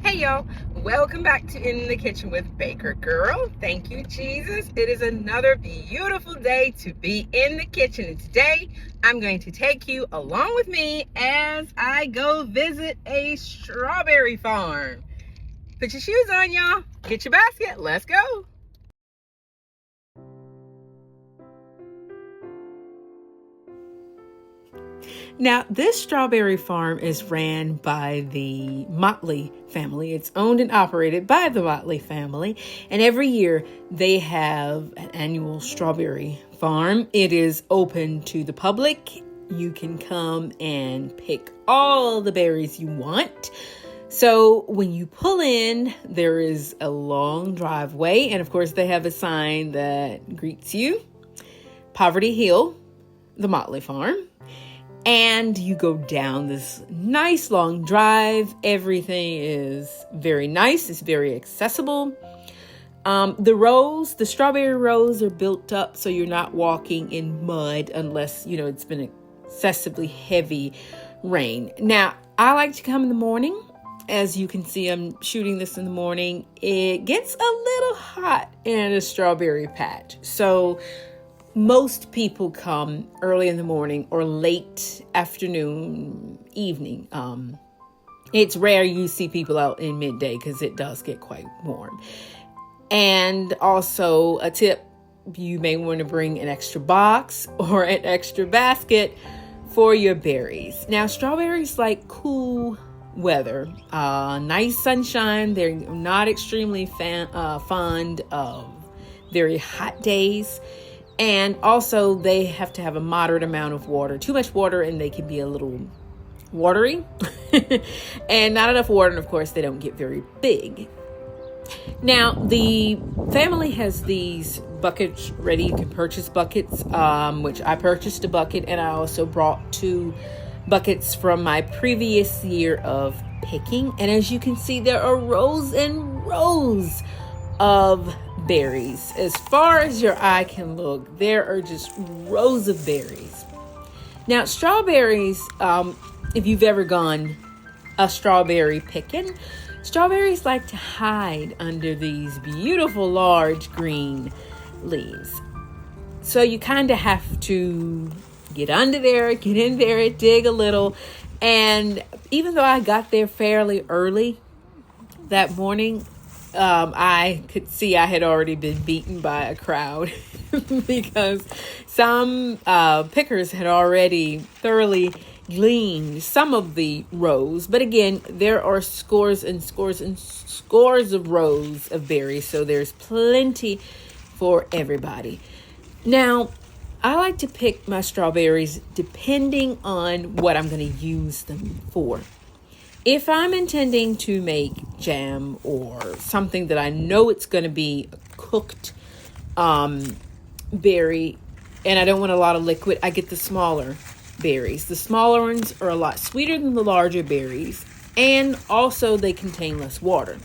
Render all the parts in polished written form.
Hey y'all, welcome back to In the Kitchen with Baker Girl. Thank you, Jesus. It is another beautiful day to be in the kitchen. And today I'm going to take you along with me as I go visit a strawberry farm. Put your shoes on, y'all. Get your basket. Let's go. Now, this strawberry farm is ran by the Motley family. It's owned and operated by the Motley family. And every year they have an annual strawberry farm. It is open to the public. You can come and pick all the berries you want. So when you pull in, there is a long driveway. And of course, they have a sign that greets you. Poverty Hill, the Motley farm. And you go down this nice long drive. Everything is very nice. It's very accessible. The strawberry rows are built up so you're not walking in mud unless, it's been excessively heavy rain. Now, I like to come in the morning. As you can see, I'm shooting this in the morning. It gets a little hot in a strawberry patch. So most people come early in the morning or late afternoon, evening. It's rare you see people out in midday because it does get quite warm. And also a tip, you may want to bring an extra box or an extra basket for your berries. Now, strawberries like cool weather, nice sunshine. They're not extremely fond of very hot days. And also they have to have a moderate amount of water. Too much water and they can be a little watery. And not enough water, and of course they don't get very big. Now, the family has these buckets ready. You can purchase buckets, which I purchased a bucket, and I also brought 2 buckets from my previous year of picking. And as you can see, there are rows and rows of berries. As far as your eye can look, there are just rows of berries. Now, strawberries, if you've ever gone a strawberry picking, strawberries like to hide under these beautiful large green leaves. So you kind of have to get under there, get in there, dig a little. And even though I got there fairly early that morning, I could see I had already been beaten by a crowd because some pickers had already thoroughly gleaned some of the rows. But again, there are scores and scores and scores of rows of berries, so there's plenty for everybody. Now, I like to pick my strawberries depending on what I'm going to use them for. If I'm intending to make jam or something that I know it's going to be a cooked berry, and I don't want a lot of liquid, I get the smaller berries. The smaller ones are a lot sweeter than the larger berries, and also they contain less water.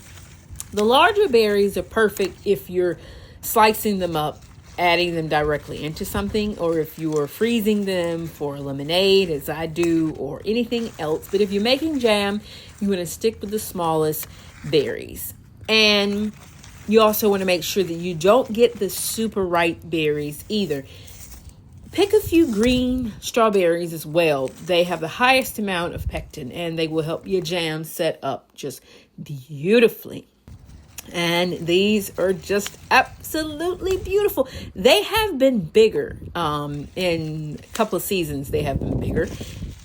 The larger berries are perfect if you're slicing them up, adding them directly into something, or if you are freezing them for lemonade, as I do, or anything else. But if you're making jam, you want to stick with the smallest berries. And you also want to make sure that you don't get the super ripe berries either. Pick a few green strawberries as well. They have the highest amount of pectin, and they will help your jam set up just beautifully. And these are just absolutely beautiful. They have been bigger. In a couple of seasons, they have been bigger.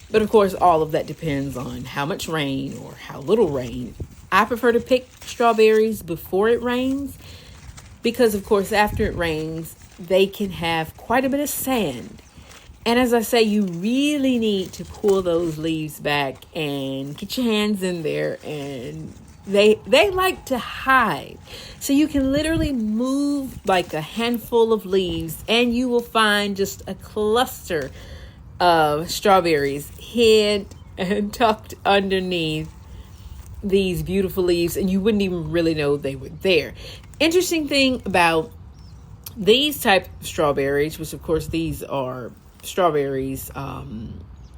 But of course, all of that depends on how much rain or how little rain. I prefer to pick strawberries before it rains because, of course, after it rains, they can have quite a bit of sand. And as I say, you really need to pull those leaves back and get your hands in there, and they like to hide. So you can literally move like a handful of leaves and you will find just a cluster of strawberries hid and tucked underneath these beautiful leaves, and you wouldn't even really know they were there. Interesting thing about these type of strawberries, which of course these are strawberries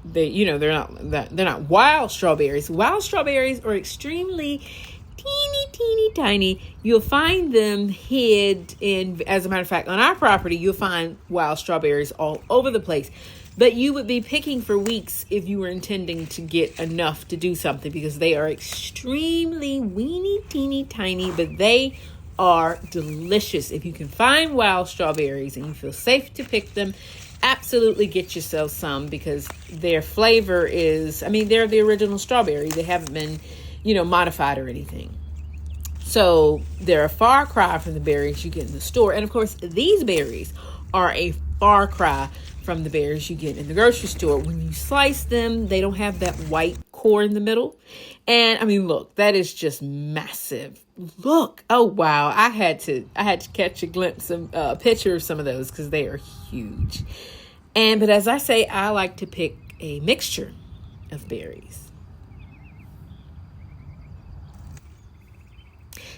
they're not wild strawberries. Wild strawberries are extremely teeny tiny. You'll find them hid in, as a matter of fact, on our property, you'll find wild strawberries all over the place. But you would be picking for weeks if you were intending to get enough to do something, because they are extremely teeny tiny, but they are delicious. If you can find wild strawberries and you feel safe to pick them, absolutely get yourself some, because their flavor is, they're the original strawberry. They haven't been, modified or anything. So they're a far cry from the berries you get in the store. And of course, these berries are a far cry from the berries you get in the grocery store. When you slice them, they don't have that white core in the middle. And look, that is just massive. Look, oh wow, I had to catch a glimpse of a picture of some of those, because they are huge. But as I say, I like to pick a mixture of berries.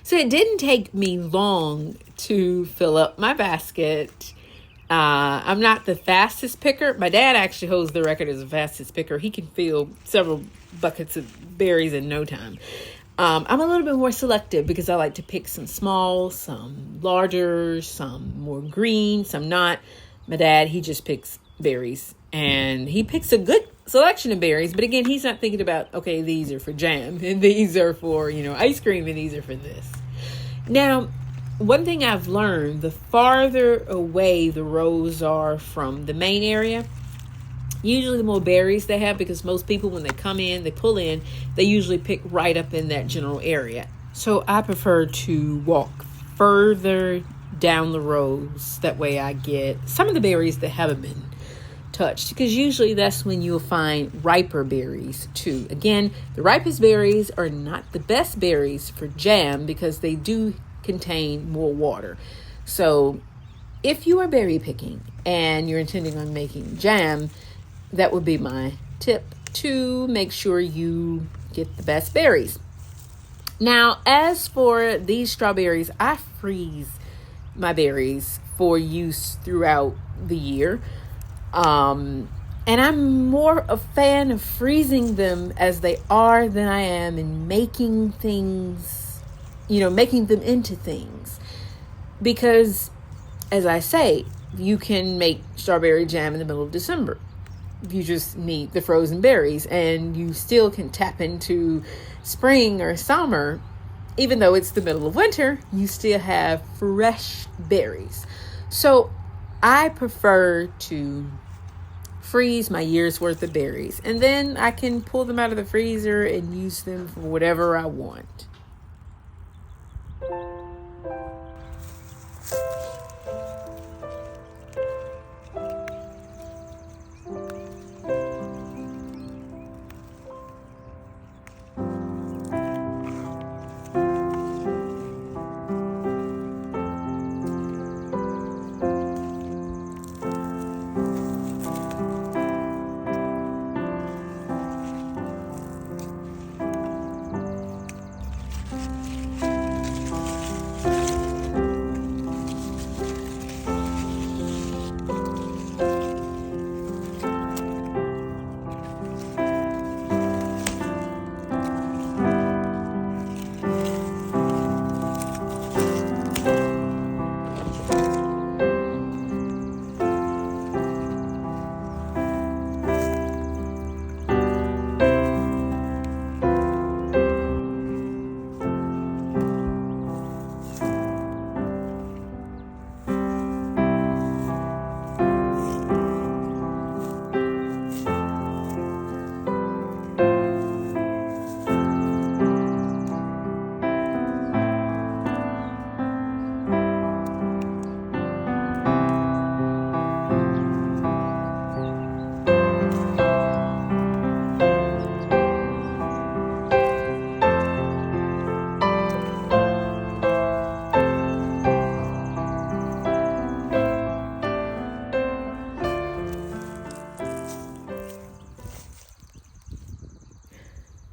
So it didn't take me long to fill up my basket. I'm not the fastest picker. My dad actually holds the record as the fastest picker. He can fill several buckets of berries in no time. I'm a little bit more selective, because I like to pick some small, some larger, some more green, some not. My dad, he just picks berries, and he picks a good selection of berries. But again, he's not thinking about, okay, these are for jam, and these are for, ice cream, and these are for this. Now, one thing I've learned, the farther away the rows are from the main area, usually the more berries they have, because most people, when they come in, they pull in, they usually pick right up in that general area. So I prefer to walk further down the rows. That way I get some of the berries that haven't been touched, because usually that's when you'll find riper berries too. Again, the ripest berries are not the best berries for jam, because they do contain more water. So if you are berry picking and you're intending on making jam, that would be my tip, to make sure you get the best berries. Now, as for these strawberries, I freeze my berries for use throughout the year. And I'm more a fan of freezing them as they are than I am in making things, making them into things. Because, as I say, you can make strawberry jam in the middle of December. You just need the frozen berries, and you still can tap into spring or summer. Even though it's the middle of winter, you still have fresh berries. So I prefer to freeze my year's worth of berries, and then I can pull them out of the freezer and use them for whatever I want.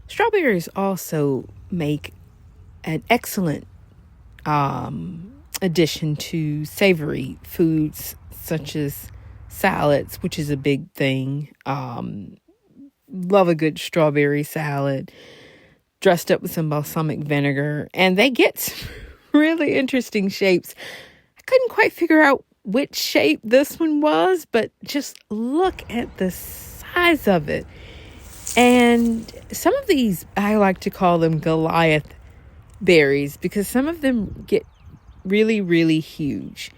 Strawberries also make an excellent addition to savory foods, such as salads, which is a big thing. love a good strawberry salad dressed up with some balsamic vinegar. And they get some really interesting shapes. I couldn't quite figure out which shape this one was, but just look at the size of it. And some of these, I like to call them Goliath berries because some of them get really, really huge.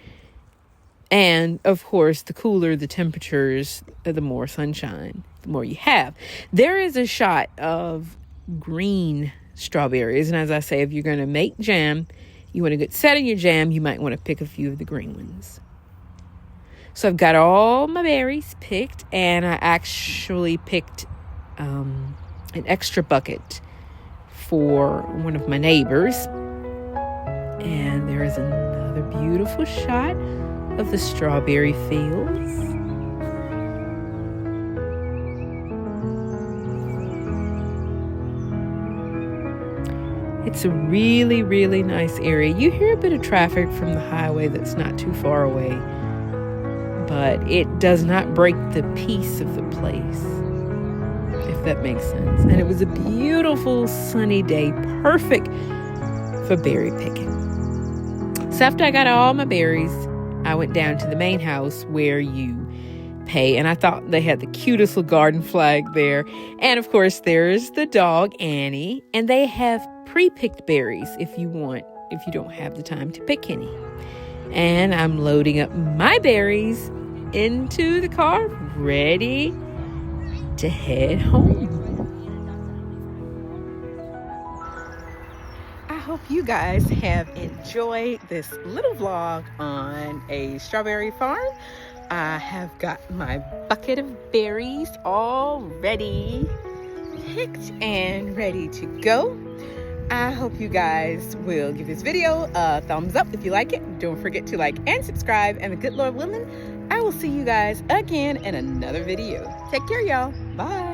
And of course, the cooler the temperatures, the more sunshine, the more you have. There is a shot of green strawberries. And as I say, if you're going to make jam, you want a good set in your jam, you might want to pick a few of the green ones. So I've got all my berries picked, and I actually picked an extra bucket for one of my neighbors. And there is another beautiful shot of the strawberry fields. It's a really, really nice area. You hear a bit of traffic from the highway that's not too far away, but it does not break the peace of the place, if that makes sense. And it was a beautiful sunny day, perfect for berry picking. So after I got all my berries, I went down to the main house where you pay, and I thought they had the cutest little garden flag there. And of course, there's the dog, Annie, and they have pre-picked berries if you don't have the time to pick any. And I'm loading up my berries into the car, ready to head home. I hope you guys have enjoyed this little vlog on a strawberry farm. I have got my bucket of berries all ready, picked and ready to go. I hope you guys will give this video a thumbs up if you like it. Don't forget to like and subscribe. And the good Lord willing, I will see you guys again in another video. Take care, y'all. Bye.